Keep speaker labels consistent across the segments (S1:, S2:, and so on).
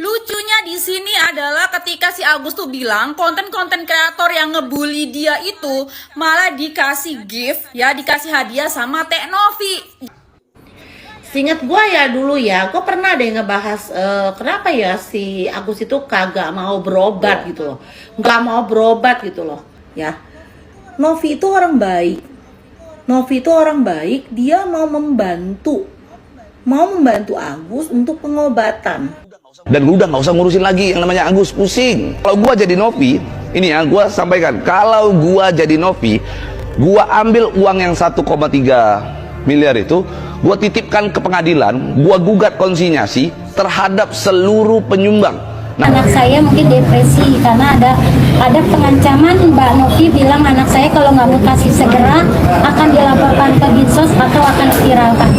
S1: Lucunya di sini adalah ketika si Agus tuh bilang konten-konten kreator yang ngebully dia itu malah dikasih gift ya, dikasih hadiah sama Teh Novi.
S2: Seingat gue ya dulu ya, gue pernah deh ngebahas kenapa ya si Agus itu kagak mau berobat gitu loh, nggak mau berobat gitu loh ya. Novi itu orang baik, Novi itu orang baik, dia mau membantu Agus untuk pengobatan.
S3: Dan gue udah nggak usah ngurusin lagi yang namanya Agus, pusing. Kalau gue jadi Novi, ini ya gue sampaikan, kalau gue jadi Novi, gue ambil uang yang 1,3 miliar itu, gue titipkan ke pengadilan, gue gugat konsinyasi terhadap seluruh penyumbang.
S4: Anak saya mungkin depresi karena ada pengancaman. Mbak Novi bilang anak saya kalau nggak mau kasih segera akan dilaporkan ke Dinsos atau akan diviralkan.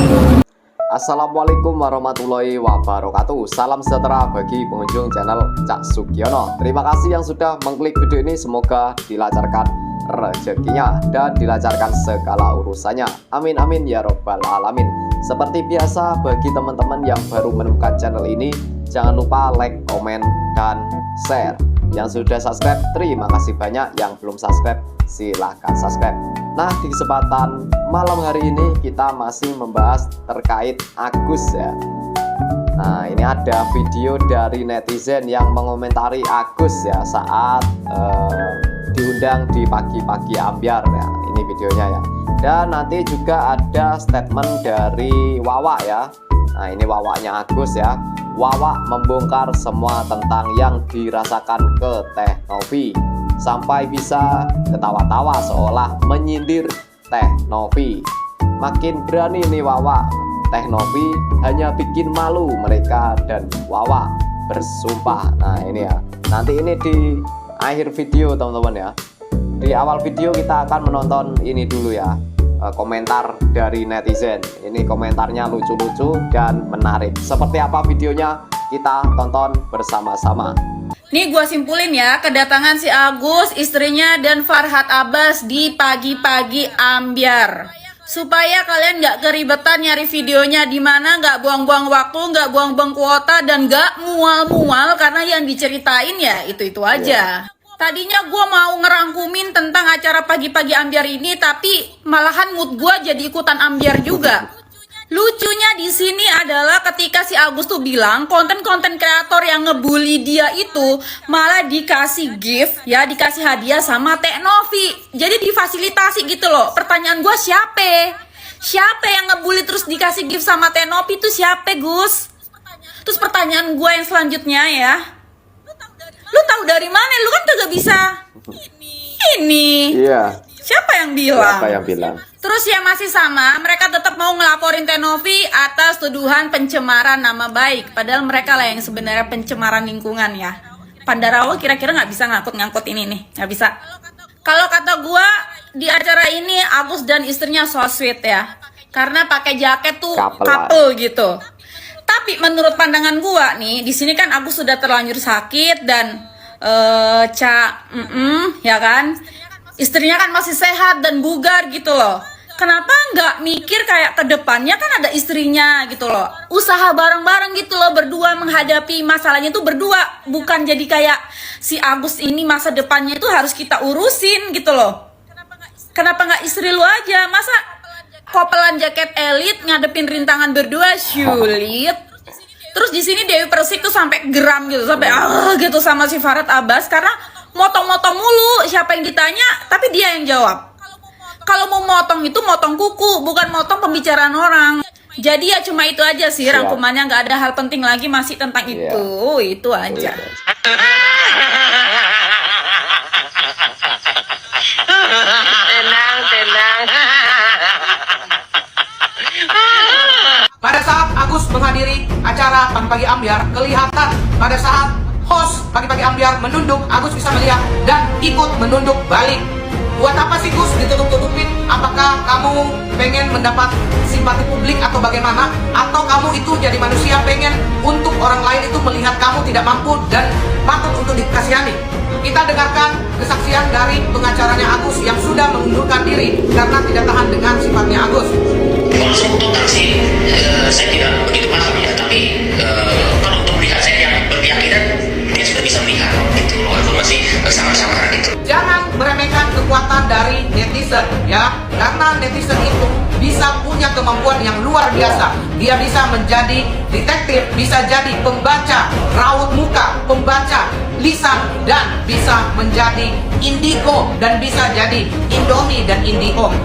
S5: Assalamualaikum warahmatullahi wabarakatuh. Salam sejahtera bagi pengunjung channel Cak Sugiono. Terima kasih yang sudah mengklik video ini. Semoga dilancarkan rezekinya dan dilancarkan segala urusannya. Amin amin ya robbal alamin. Seperti biasa, bagi teman-teman yang baru menemukan channel ini, jangan lupa like, komen, dan share. Yang sudah subscribe, terima kasih banyak. Yang belum subscribe, silahkan subscribe. Nah, di kesempatan malam hari ini kita masih membahas terkait Agus ya. Nah, ini ada video dari netizen yang mengomentari Agus ya saat diundang di pagi-pagi ambyar ya. Ini videonya ya. Dan nanti juga ada statement dari Wawa ya. Nah, ini Wawanya Agus ya. Wawa membongkar semua tentang yang dirasakan ke Teh Novi, sampai bisa ketawa-tawa seolah menyindir Teh Novi. Makin berani nih Wawa. Teh Novi hanya bikin malu mereka dan Wawa bersumpah. Nah ini ya, nanti ini di akhir video teman-teman ya. Di awal video kita akan menonton ini dulu ya, komentar dari netizen. Ini komentarnya lucu-lucu dan menarik. Seperti apa videonya, kita tonton bersama-sama.
S1: Nih gue simpulin ya, kedatangan si Agus, istrinya, dan Farhad Abbas di pagi-pagi ambyar. Supaya kalian nggak keribetan nyari videonya di mana, nggak buang-buang waktu, nggak buang-buang kuota, dan nggak mual-mual karena yang diceritain ya itu-itu aja. Tadinya gue mau ngerangkumin tentang acara pagi-pagi ambyar ini, tapi malahan mood gue jadi ikutan ambyar juga. Lucunya di sini adalah ketika si Agus tuh bilang konten-konten kreator yang ngebully dia itu malah dikasih gift ya, dikasih hadiah sama Teh Novi. Jadi difasilitasi gitu loh. Pertanyaan gue, siapa yang ngebully terus dikasih gift sama Teh Novi itu siapa, Gus? Terus pertanyaan gue yang selanjutnya ya, lu tahu dari mana? Lu kan kagak bisa ini.
S5: Iya.
S1: Siapa yang bilang?
S5: Siapa yang bilang?
S1: Terus ya masih sama, mereka tetap mau ngelaporin Teh Novi atas tuduhan pencemaran nama baik. Padahal mereka lah yang sebenarnya pencemaran lingkungan ya. Pandarawa kira-kira nggak bisa ngangkut ini nih, nggak bisa. Kalau kata gua di acara ini Agus dan istrinya so sweet ya, karena pakai jaket tuh couple gitu. Tapi menurut pandangan gua nih, di sini kan Agus sudah terlanjur sakit dan ya kan, istrinya kan masih sehat dan bugar gitu loh. Kenapa nggak mikir kayak ke depannya kan ada istrinya gitu loh, usaha bareng-bareng gitu loh, berdua menghadapi masalahnya itu berdua, bukan jadi kayak si Agus ini masa depannya itu harus kita urusin gitu loh. Kenapa nggak istri lu aja? Masa kopelan jaket elit ngadepin rintangan berdua, sulit. Terus di sini Dewi Persik tuh sampai geram gitu, sampai gitu sama si Farhad Abbas karena motong-motong mulu. Siapa yang ditanya, tapi dia yang jawab. Kalau mau motong itu motong kuku, bukan motong pembicaraan orang. Jadi ya cuma itu aja sih rangkumannya, nggak ada hal penting lagi, masih tentang itu aja.
S6: Tenang.
S7: Pada saat Agus menghadiri acara pagi-pagi ambyar, kelihatan pada saat host pagi-pagi ambyar menunduk, Agus bisa melihat dan ikut menunduk balik. Buat apa sih Gus ditutup-tutupin? Apakah kamu pengen mendapat simpati publik atau bagaimana? Atau kamu itu jadi manusia pengen untuk orang lain itu melihat kamu tidak mampu dan patut untuk dikasihani? Kita dengarkan kesaksian dari pengacaranya Agus yang sudah mengundurkan diri karena tidak tahan dengan sifatnya Agus.
S6: Kalau untuk taksi, saya tidak begitu paham ya, tapi kalau untuk melihat saya yang berpihak
S7: kemampuan yang luar biasa. Dia bisa menjadi detektif, bisa jadi pembaca raut muka, pembaca lisan, dan bisa menjadi indigo, dan bisa jadi Indomie dan Indihome.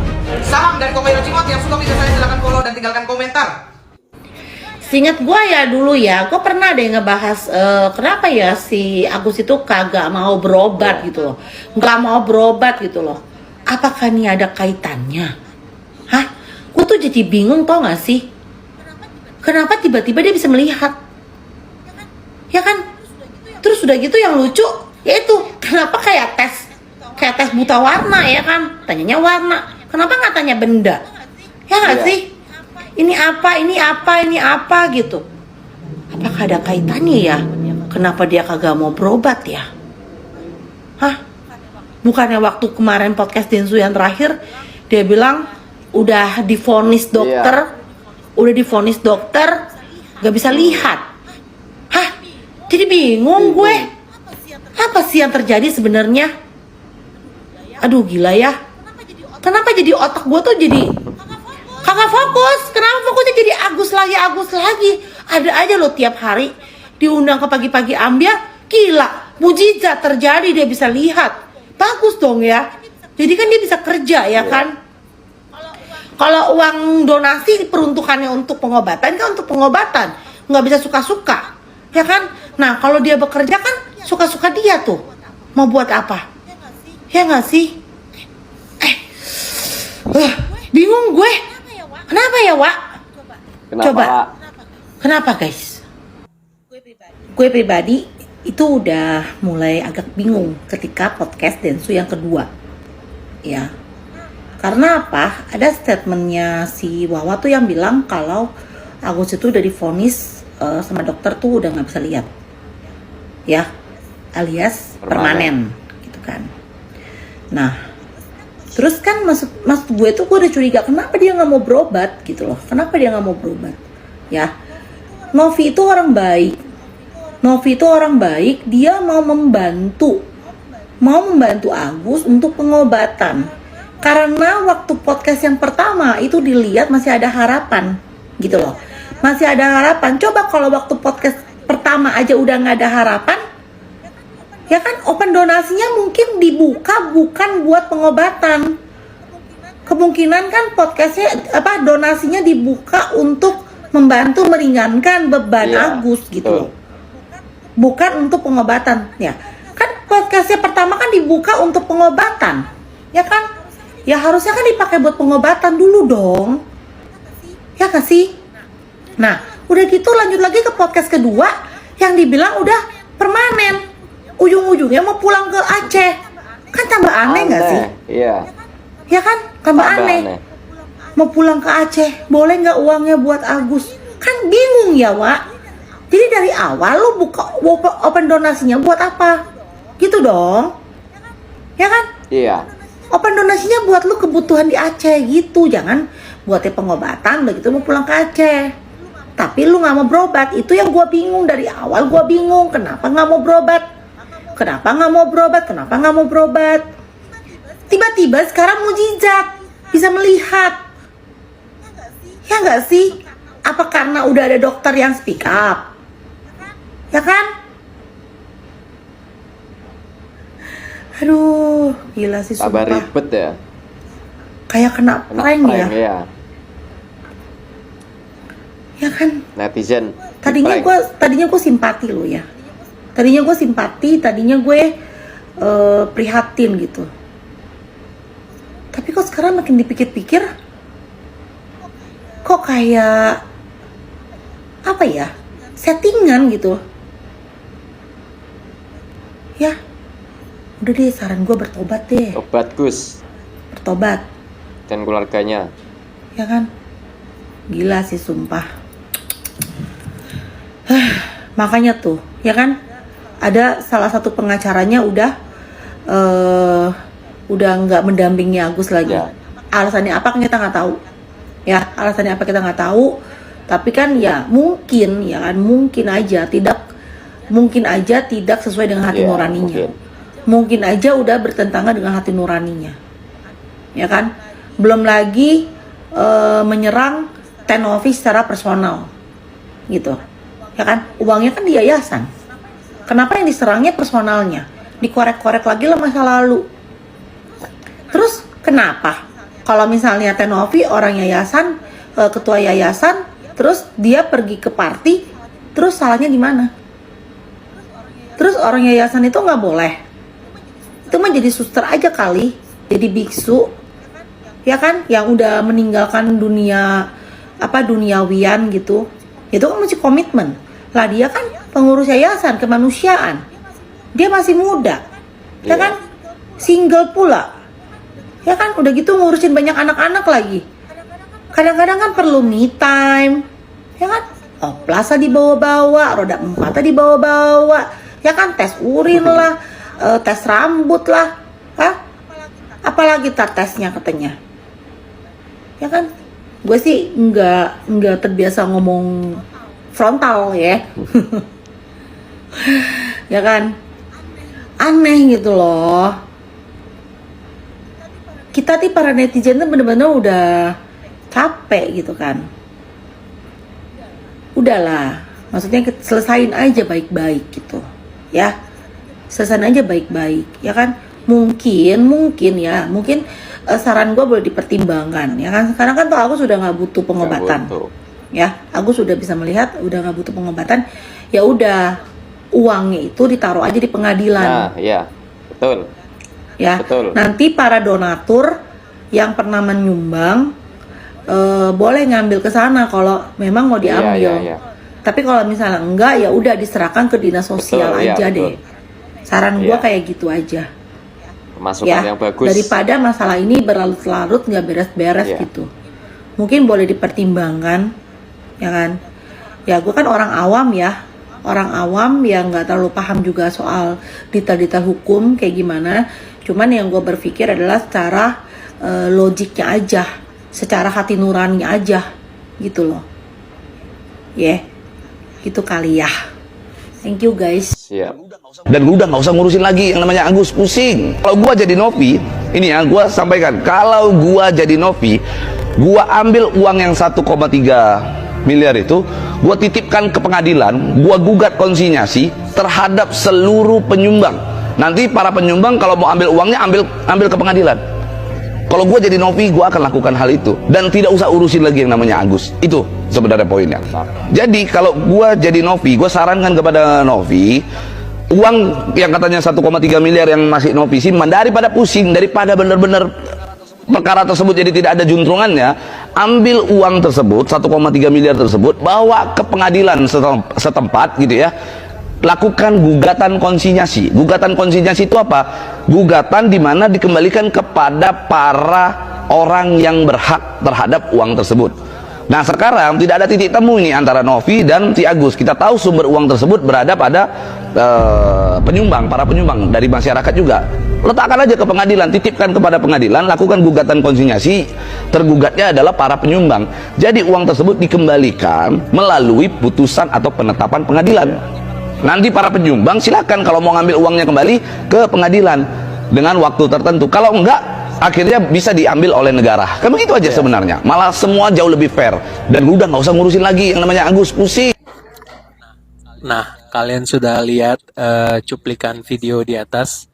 S7: Salam dari Komairo Cimot. Yang suka video saya silahkan follow dan tinggalkan komentar.
S2: Seingat gue ya dulu ya, gue pernah deh ngebahas kenapa ya si Agus itu kagak mau berobat gitu loh, nggak mau berobat gitu loh. Apakah ini ada kaitannya? Hah? Gue tuh jadi bingung, tau gak sih? Kenapa tiba-tiba dia bisa melihat? Ya kan? Terus udah gitu yang lucu, yaitu kenapa kayak tes buta warna ya kan? Tanyanya warna, kenapa nggak tanya benda? Ya nggak sih? Ini apa gitu. Apakah ada kaitannya ya? Kenapa dia kagak mau berobat ya? Hah? Bukannya waktu kemarin podcast Densu yang terakhir dia bilang udah divonis dokter, gak bisa lihat. Hah? Jadi bingung gue. Apa sih yang terjadi sebenarnya? Aduh gila ya. Kenapa jadi otak gue tuh jadi kagak fokus? Kenapa fokusnya jadi Agus lagi? Ada aja loh tiap hari diundang ke pagi-pagi ambyar. Gila, mujizat terjadi, dia bisa lihat. Bagus dong ya. Jadi kan dia bisa kerja ya kan. Kalau uang donasi peruntukannya untuk pengobatan kan untuk pengobatan, nggak bisa suka-suka, ya kan? Nah kalau dia bekerja kan suka-suka dia tuh. Mau buat apa? Ya nggak sih? Bingung gue. Kenapa ya, Wak? Coba. Kenapa, guys? Gue pribadi itu udah mulai agak bingung ketika podcast Densu yang kedua. Ya. Karena apa? Ada statementnya si Wawa tuh yang bilang kalau Agus itu udah divonis sama dokter tuh udah nggak bisa lihat. Ya. Alias permanen gitu kan. Nah, terus kan maksud gue tuh gue udah curiga kenapa dia nggak mau berobat gitu loh. Kenapa dia nggak mau berobat? Ya, Novi itu orang baik. Dia mau membantu Agus untuk pengobatan. Karena waktu podcast yang pertama itu dilihat masih ada harapan gitu loh. Masih ada harapan. Coba kalau waktu podcast pertama aja udah nggak ada harapan, ya kan open donasinya mungkin dibuka bukan buat pengobatan. Kemungkinan kan podcastnya donasinya dibuka untuk membantu meringankan beban Agus gitu loh. Bukan untuk pengobatan ya. Kan podcastnya pertama kan dibuka untuk pengobatan. Ya kan? Ya harusnya kan dipakai buat pengobatan dulu dong. Ya gak sih? Nah, udah gitu lanjut lagi ke podcast kedua yang dibilang udah permanen. Ujung-ujungnya mau pulang ke Aceh. Kan tambah aneh gak sih?
S5: Iya.
S2: Ya kan? Tambah aneh. Mau pulang ke Aceh, boleh gak uangnya buat Agus? Kan bingung ya, Wak. Jadi dari awal lu buka open donasinya buat apa? Gitu dong. Ya kan?
S5: Iya.
S2: Open donasinya buat lu kebutuhan di Aceh gitu. Jangan buatnya pengobatan begitu mau pulang ke Aceh. Tapi lu gak mau berobat. Itu yang gue bingung dari awal. Gue bingung kenapa gak mau berobat. Tiba-tiba sekarang mujizat bisa melihat. Ya gak sih? Apa karena udah ada dokter yang speak up? Ya kan? Aduh, gila sih sumpah.
S5: Tambah ribet ya.
S2: Kayak kena prank ya. Ya kan?
S5: Netizen.
S2: Tadinya gue simpati lo ya. Tadinya gue prihatin gitu. Tapi kok sekarang makin dipikir-pikir, kok kayak apa ya? Settingan gitu. Ya. Udah deh, saran gue bertobat deh.
S5: Obat Gus.
S2: Bertobat.
S5: Dan keluarganya.
S2: Ya kan? Gila sih sumpah. Makanya tuh, ya kan? Ada salah satu pengacaranya udah nggak mendampingi Agus lagi.
S5: Ya.
S2: Alasannya apa kita nggak tahu. Ya, alasannya apa kita nggak tahu. Tapi kan ya mungkin aja tidak sesuai dengan hati nuraninya. Mungkin aja udah bertentangan dengan hati nuraninya. Ya kan? Belum lagi menyerang Tenovi secara personal gitu ya kan, uangnya kan di yayasan, kenapa yang diserangnya personalnya, dikorek-korek lagi lah masa lalu. Terus kenapa kalau misalnya Tenovi orang yayasan, ketua yayasan, terus dia pergi ke party, terus salahnya di mana? Terus orang yayasan itu nggak boleh, itu mah jadi suster aja kali, jadi biksu ya kan, yang udah meninggalkan dunia duniawian gitu, itu kan masih komitmen lah. Dia kan pengurus yayasan kemanusiaan, dia masih muda ya kan, single pula ya kan, udah gitu ngurusin banyak anak-anak lagi, kadang-kadang kan perlu me time ya kan, plaza dibawa-bawa, roda empatnya dibawa-bawa ya kan, tes urin lah, tes rambut lah, apalagi tesnya katanya ya kan. Gue sih nggak terbiasa ngomong frontal ya ya kan, aneh gitu loh. Kita nih para netizen tuh bener-bener udah capek gitu kan. Udahlah, maksudnya selesain aja baik-baik gitu ya, selesain aja baik-baik ya kan. Mungkin saran gue boleh dipertimbangkan ya kan. Sekarang kan tuh aku sudah nggak butuh pengobatan ya, aku sudah bisa melihat udah nggak butuh pengobatan, ya udah uangnya itu ditaruh aja di pengadilan.
S5: Nah ya betul
S2: ya,
S5: betul.
S2: nanti para donatur yang pernah menyumbang boleh ngambil ke sana kalau memang mau diambil. Tapi kalau misalnya enggak, ya udah diserahkan ke dinas sosial aja deh. Saran gue kayak gitu aja.
S5: Masukan yang bagus.
S2: Daripada masalah ini berlarut-larut nggak beres-beres gitu. Mungkin boleh dipertimbangkan, ya kan? Ya gue kan orang awam ya, orang awam yang nggak terlalu paham juga soal detail-detail hukum kayak gimana. Cuman yang gue berpikir adalah secara logiknya aja, secara hati nurani aja, gitu loh. Gitu kali ya. Thank you guys.
S5: Siap.
S3: Dan lu udah nggak usah ngurusin lagi yang namanya Agus, pusing. Kalau gua jadi Novi, ini ya gua sampaikan, kalau gua jadi Novi, gua ambil uang yang 1,3 miliar itu, gua titipkan ke pengadilan, gua gugat konsinyasi terhadap seluruh penyumbang. Nanti para penyumbang kalau mau ambil uangnya ambil ke pengadilan. Kalau gue jadi Novi, gue akan lakukan hal itu dan tidak usah urusin lagi yang namanya Agus. Itu sebenarnya poinnya. Jadi kalau gue jadi Novi, gue sarankan kepada Novi, uang yang katanya 1,3 miliar yang masih Novi simpan, daripada pusing, daripada benar-benar perkara tersebut jadi tidak ada juntrungannya, ambil uang tersebut 1,3 miliar tersebut, bawa ke pengadilan setempat gitu ya. Lakukan gugatan konsinyasi. Gugatan konsinyasi itu apa? Gugatan di mana dikembalikan kepada para orang yang berhak terhadap uang tersebut. Nah sekarang tidak ada titik temu ini antara Novi dan si Agus. Kita tahu sumber uang tersebut berada pada penyumbang, para penyumbang dari masyarakat juga. Letakkan aja ke pengadilan, titipkan kepada pengadilan, lakukan gugatan konsinyasi. Tergugatnya adalah para penyumbang. Jadi uang tersebut dikembalikan melalui putusan atau penetapan pengadilan. Nanti para penyumbang silakan kalau mau ngambil uangnya kembali ke pengadilan dengan waktu tertentu. Kalau enggak, akhirnya bisa diambil oleh negara. Kan begitu aja sebenarnya. Malah semua jauh lebih fair. Dan udah nggak usah ngurusin lagi yang namanya Agus, pusing.
S6: Nah, kalian sudah lihat cuplikan video di atas.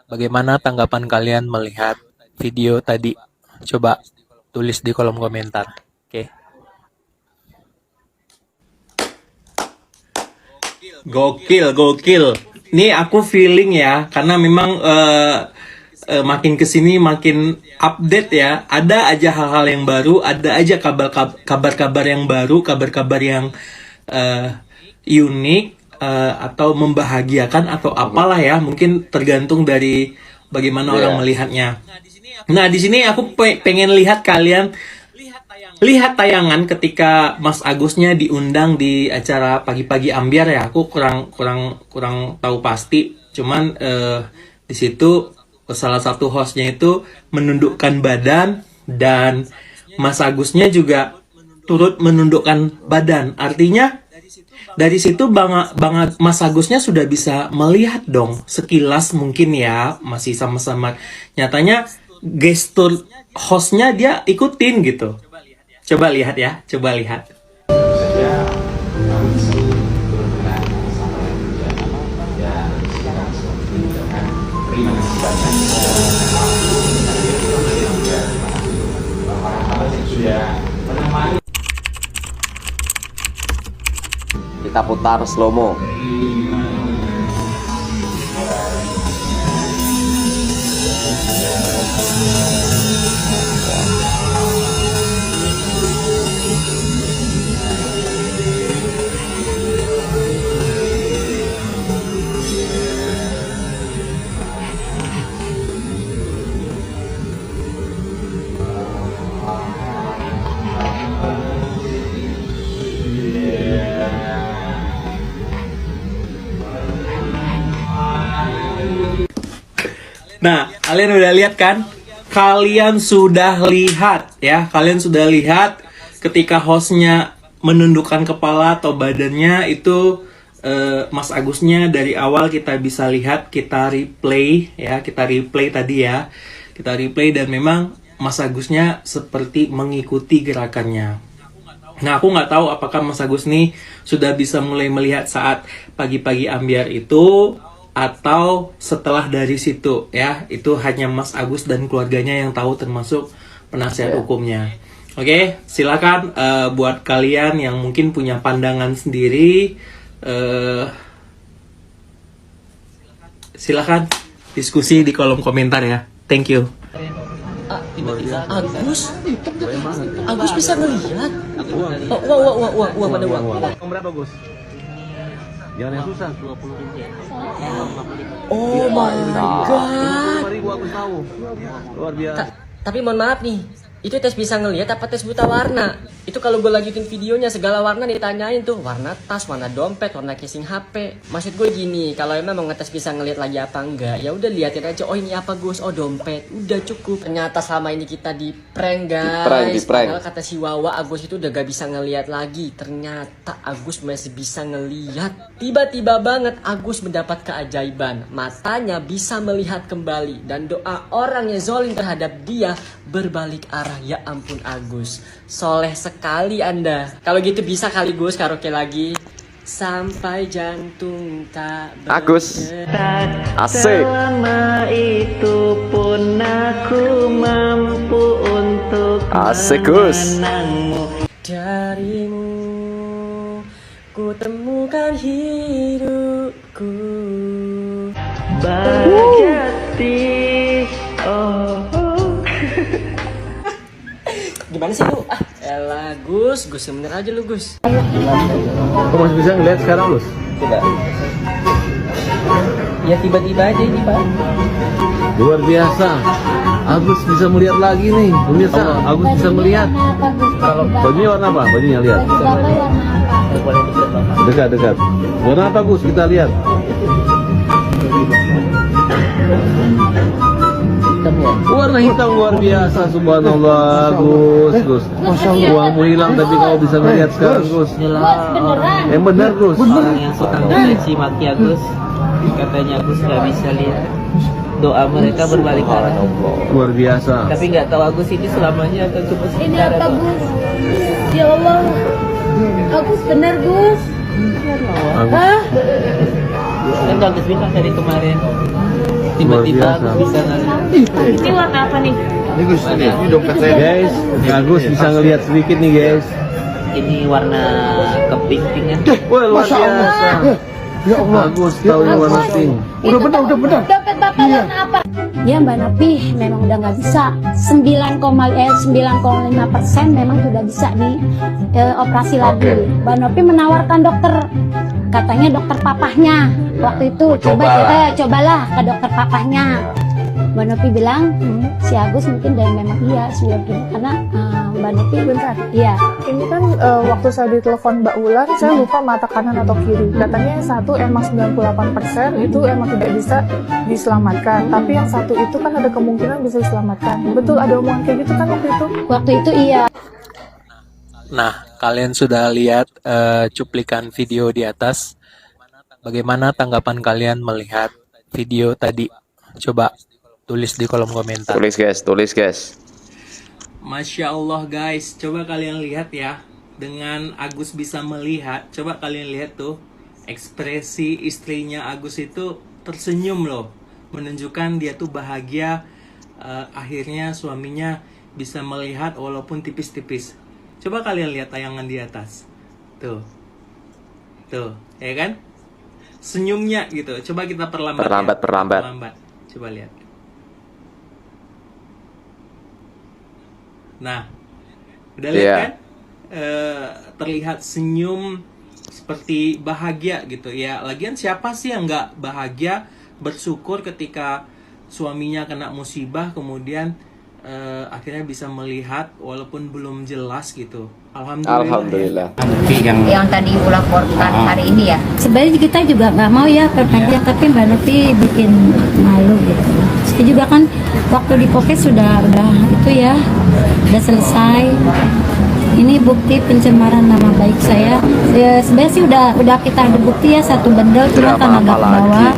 S6: Bagaimana tanggapan kalian melihat video tadi? Coba tulis di kolom komentar. Oke. Gokil. Nih aku feeling ya, karena memang makin kesini makin update ya. Ada aja hal-hal yang baru, ada aja kabar-kabar yang baru, kabar-kabar yang unik atau membahagiakan atau apalah ya. Mungkin tergantung dari bagaimana orang melihatnya. Nah di sini aku pengen lihat kalian lihat tayangan ketika Mas Agusnya diundang di acara pagi-pagi ambiar ya. Aku kurang tahu pasti. Cuman di situ salah satu hostnya itu menundukkan badan dan Mas Agusnya juga turut menundukkan badan. Artinya dari situ Mas Agusnya sudah bisa melihat dong sekilas mungkin ya, masih sama-sama nyatanya gestur hostnya dia ikutin gitu. Coba lihat ya, coba lihat.
S5: Kita putar slow-mo.
S6: Nah, kalian udah lihat kan? Kalian sudah lihat ya, kalian sudah lihat ketika hostnya menundukkan kepala atau badannya itu Mas Agusnya dari awal kita bisa lihat, kita replay ya, kita replay tadi ya, kita replay dan memang Mas Agusnya seperti mengikuti gerakannya. Nah, aku nggak tahu apakah Mas Agus nih sudah bisa mulai melihat saat pagi-pagi ambiar itu atau setelah dari situ ya. Itu hanya Mas Agus dan keluarganya yang tahu, termasuk penasihat hukumnya. Oke, silakan buat kalian yang mungkin punya pandangan sendiri, silakan diskusi di kolom komentar ya. Thank you.
S8: Agus bisa melihat. Uang mana uang?
S3: Berapa, Gus? Jangan yang susah.
S8: 20.000. Oh my god.
S3: 5.000 Agus tahu. Luar biasa.
S8: Tapi mohon maaf nih, itu tes bisa ngelihat apa tes buta warna? Itu kalau gue lanjutin videonya segala warna ditanyain tuh, warna tas, warna dompet, warna casing HP. Maksud gue gini, kalau emang mau ngetes bisa ngelihat lagi apa enggak, ya udah liatin aja. Oh ini apa Gus? Oh dompet, udah cukup. Ternyata selama ini kita di prank guys. Padahal kata si Wawa Agus itu udah gak bisa ngelihat lagi. Ternyata Agus masih bisa ngelihat. Tiba-tiba banget Agus mendapat keajaiban, matanya bisa melihat kembali dan doa orang yang zolim terhadap dia berbalik arah. Ya ampun Agus, soleh sekali Anda. Kalau gitu bisa kali Gus karaoke lagi. Sampai jantung tak
S5: Agus, asik.
S2: Selama itu pun aku mampu untuk
S5: Asik, Gus.
S2: mengenangmu.
S8: darimu, ku temukan hidupku.
S2: Berjati, oh.
S8: Gimana sih lu? Elah Gus yang bener aja lu Gus.
S3: Kok masih bisa ngeliat sekarang, Lus?
S8: Coba. Ya tiba-tiba aja ini Pak.
S3: Luar biasa. Agus bisa melihat lagi nih. Pemirsa, Agus bisa melihat. Kalau bajunya warna apa? Bajunya lihat. Dekat. Warna apa, Gus? Kita lihat. Warna hitam luar biasa, subhanallah, Gus. Uangmu hilang tapi kau bisa melihat sekarang, Gus. Yang benar, Gus.
S9: Orang yang suka mencaci maki Agus, katanya Agus nggak bisa lihat. Doa mereka berbalik arah.
S3: Luar biasa.
S9: Tapi nggak tahu Agus ini selamanya akan cuma
S4: Ini
S9: sementara.
S4: apa Gus? Ya Allah, Agus bener Gus.
S9: Kan Agus bilang tadi kemarin, tiba-tiba
S3: Luar biasa.
S9: Agus bisa ngelihat.
S4: Ini warna apa nih?
S3: Ini Gus, ini dompet saya. Guys, Agus bisa ngelihat sedikit nih, guys.
S9: Ini warna kepink-pinkan.
S3: Wah, luar biasa. Ya Allah, Agus tahu ini warna pink.
S4: Udah bener. Dompet Bapak warna apa? Ya Mbak Nopi memang udah nggak bisa. 9,5% memang sudah bisa di operasi lagi. Mbak Nopi menawarkan dokter, katanya dokter papahnya waktu itu cobalah ke dokter papahnya. Mbak Nopi bilang si Agus mungkin dan memang iya karena Mbak Nopi benar iya.
S10: Ini kan waktu saya ditelepon Mbak Wulan, saya lupa mata kanan atau kiri. Katanya yang satu emang 98% itu emang tidak bisa diselamatkan. Tapi yang satu itu kan ada kemungkinan bisa diselamatkan. Betul ada omongan kayak gitu kan waktu itu?
S4: Waktu itu iya.
S6: Nah, kalian sudah lihat cuplikan video di atas. Bagaimana tanggapan kalian melihat video tadi? Coba Tulis di kolom komentar.
S5: Tulis guys.
S6: Masya Allah guys, coba kalian lihat ya. Dengan Agus bisa melihat, coba kalian lihat tuh ekspresi istrinya Agus itu tersenyum loh, menunjukkan dia tuh bahagia. Akhirnya suaminya bisa melihat walaupun tipis-tipis. Coba kalian lihat tayangan di atas, tuh, ya kan? Senyumnya gitu. Coba kita perlambat. Perlambat. Coba lihat. Nah, udah lihat kan? Terlihat senyum seperti bahagia gitu ya. Lagian siapa sih yang nggak bahagia, bersyukur ketika suaminya kena musibah kemudian akhirnya bisa melihat walaupun belum jelas gitu. Alhamdulillah.
S11: Yang tadi laporkan hari ini ya.
S4: Sebenarnya kita juga nggak mau ya perpanjang, tapi Mbak Novi bikin malu gitu. Saya juga kan waktu di Pokes sudah itu ya, udah selesai. Ini bukti pencemaran nama baik saya. Sebenarnya sih udah kita ada bukti ya, satu bendel, cuma karena nggak bawa.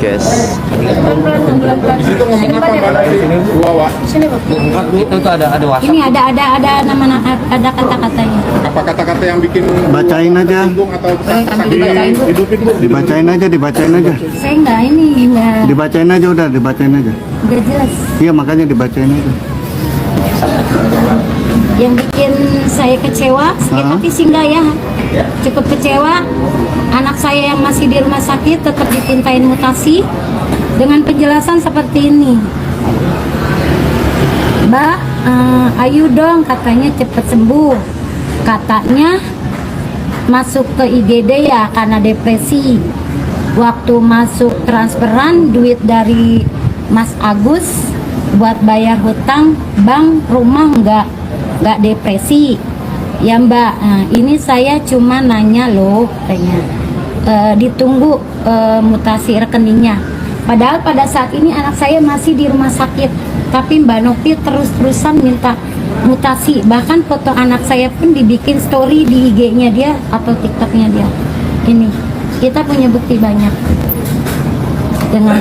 S4: Ini ada nama ada kata-katanya.
S12: Apa kata-kata yang bikin
S13: bacain aja? Dibacain aja.
S4: Saya nggak.
S13: Dibacain aja udah, dibacain aja.
S4: Udah jelas.
S13: Iya makanya dibacain aja.
S4: Yang bikin saya kecewa, sakit hati sih enggak ya, cukup kecewa. Anak saya yang masih di rumah sakit tetap dipintain mutasi dengan penjelasan seperti ini. Mbak, ayo dong, katanya cepet sembuh. Katanya masuk ke IGD ya karena depresi. Waktu masuk transferan duit dari Mas Agus buat bayar hutang bank, rumah enggak depresi ya Mbak. Nah, ini saya cuma nanya loh, katanya ditunggu mutasi rekeningnya, padahal pada saat ini anak saya masih di rumah sakit, tapi Mbak Novi terus-terusan minta mutasi. Bahkan foto anak saya pun dibikin story di IG-nya dia atau TikTok-nya dia. Ini kita punya bukti banyak dengan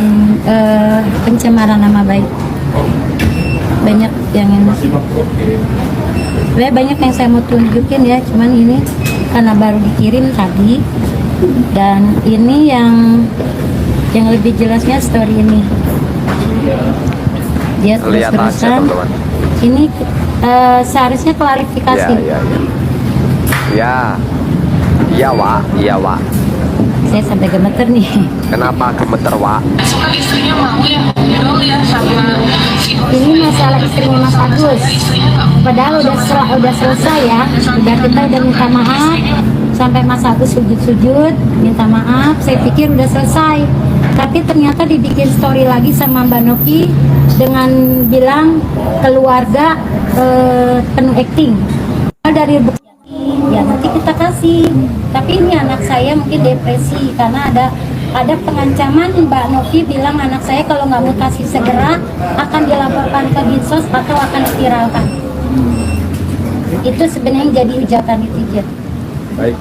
S4: pencemaran nama baik. Banyak yang banyak yang saya mau tunjukin ya, cuman ini karena baru dikirim tadi, dan ini yang lebih jelasnya story ini dia terus-terusan. Ini seharusnya klarifikasi.
S5: Iya Wak.
S4: Saya sampai gemeter nih.
S5: Kenapa gemeter Wak?
S1: Istrinya mau ya ngobrol ya sama
S4: Ini masalah istrinya Mas Agus. Padahal udah selesai ya. Kita udah minta maaf. Sampai Mas Agus sujud-sujud minta maaf. Saya pikir udah selesai. Tapi ternyata dibikin story lagi sama Mbak Novi dengan bilang keluarga penuh acting. Dari ya nanti kita kasih. Tapi ini anak saya mungkin depresi karena ada pengancaman. Mbak Novi bilang anak saya kalau nggak mutasi segera akan dilaporkan ke Dinsos atau akan diviralkan. Itu sebenarnya yang jadi hujatan netizen.
S5: Baik.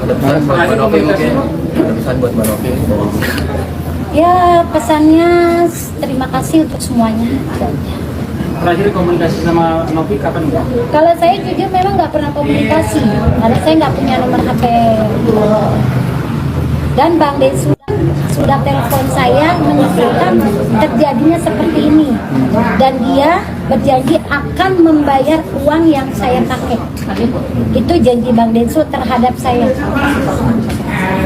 S5: Ada pesan buat Mbak Novi mungkin? Ada pesan buat Mbak Novi?
S4: Ya pesannya terima kasih untuk semuanya.
S9: Terakhir komunikasi sama Novi kapan enggak?
S4: Kalau saya jujur memang nggak pernah komunikasi karena saya nggak punya nomor HP. Dan Bang Densu sudah telepon saya menyesalkan terjadinya seperti ini, dan dia berjanji akan membayar uang yang saya pakai. Itu janji Bang Densu terhadap saya.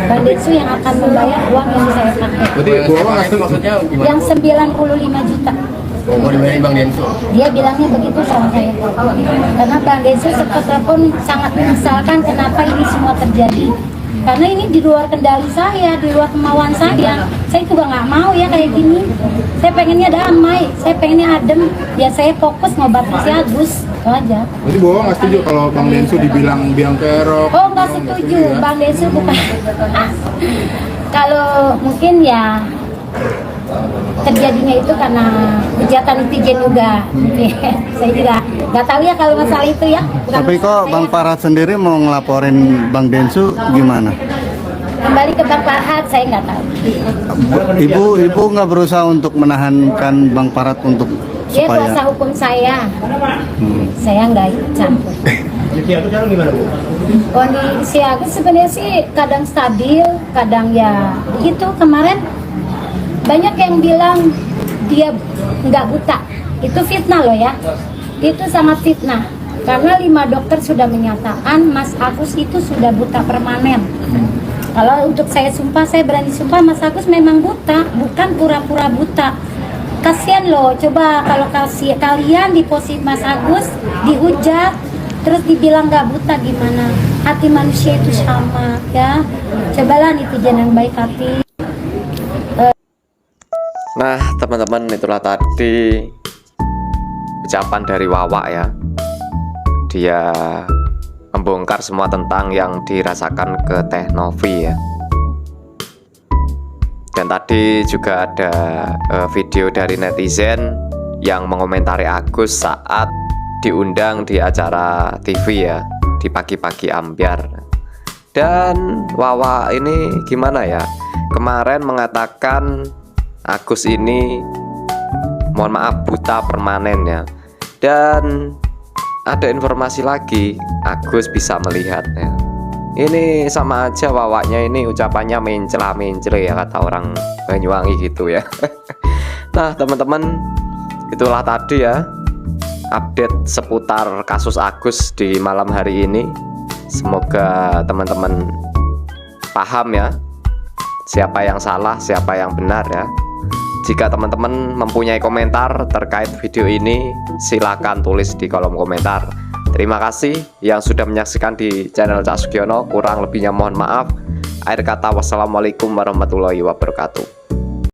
S4: Bang Densu yang akan membayar uang yang saya pakai.
S5: Berarti maksudnya gimana?
S4: Yang 95 juta.
S5: Mau dibayarin Bang Densu?
S4: Dia bilangnya begitu sama saya. Karena Bang Densu sempat telepon sangat menyesalkan kenapa ini semua terjadi. Karena ini di luar kendali saya, di luar kemauan saya. Saya juga nggak mau ya kayak gini. Saya pengennya damai, saya pengennya adem. Ya saya fokus ngobatin si Agus, itu aja.
S12: Berarti bohong nggak setuju kalau Bang Densu dibilang biang kerok?
S4: Oh nggak setuju, Bang Densu bukan. Kalau mungkin ya terjadinya itu karena hujatan netizen juga. Saya juga nggak tahu ya kalau masalah itu ya.
S13: Tapi kok Bang Farhat sendiri mau ngelaporin Bang Densu gimana?
S4: kembali ke Bang Farhat, saya nggak tahu.
S13: Ibu nggak berusaha untuk menahankan Bang Farhat untuk
S4: Dia
S13: supaya
S4: kuasa hukum saya. Saya nggak ikut campur. Kondisi Agus sebenarnya sih kadang stabil, kadang ya gitu. Kemarin banyak yang bilang dia nggak buta. Itu fitnah loh ya. Itu sangat fitnah. Karena 5 dokter sudah menyatakan Mas Agus itu sudah buta permanen. Kalau untuk saya sumpah, saya berani sumpah Mas Agus memang buta, bukan pura-pura buta. Kasian loh, coba kalau kalian di posisi Mas Agus dihujat, terus dibilang nggak buta gimana? Hati manusia itu sama ya. Cobalah netizen yang baik hati.
S5: Nah teman-teman, itulah tadi ucapan dari Wawa ya. Dia membongkar semua tentang yang dirasakan ke Teh Novi ya. Dan tadi juga ada video dari netizen yang mengomentari Agus saat diundang di acara TV ya, di Pagi-Pagi Ambyar. Dan Wawa ini gimana ya, kemarin mengatakan Agus ini mohon maaf buta permanen ya. Dan ada informasi lagi, Agus bisa melihat ya. Ini sama aja Wawanya ini ucapannya mencela-mencela ya, kata orang Banyuwangi gitu ya. Nah teman-teman, itulah tadi ya update seputar kasus Agus di malam hari ini. Semoga teman-teman paham ya, siapa yang salah, siapa yang benar ya. Jika teman-teman mempunyai komentar terkait video ini, silakan tulis di kolom komentar. Terima kasih yang sudah menyaksikan di channel Cak Sugiono. Kurang lebihnya mohon maaf. Akhir kata, wassalamualaikum warahmatullahi wabarakatuh.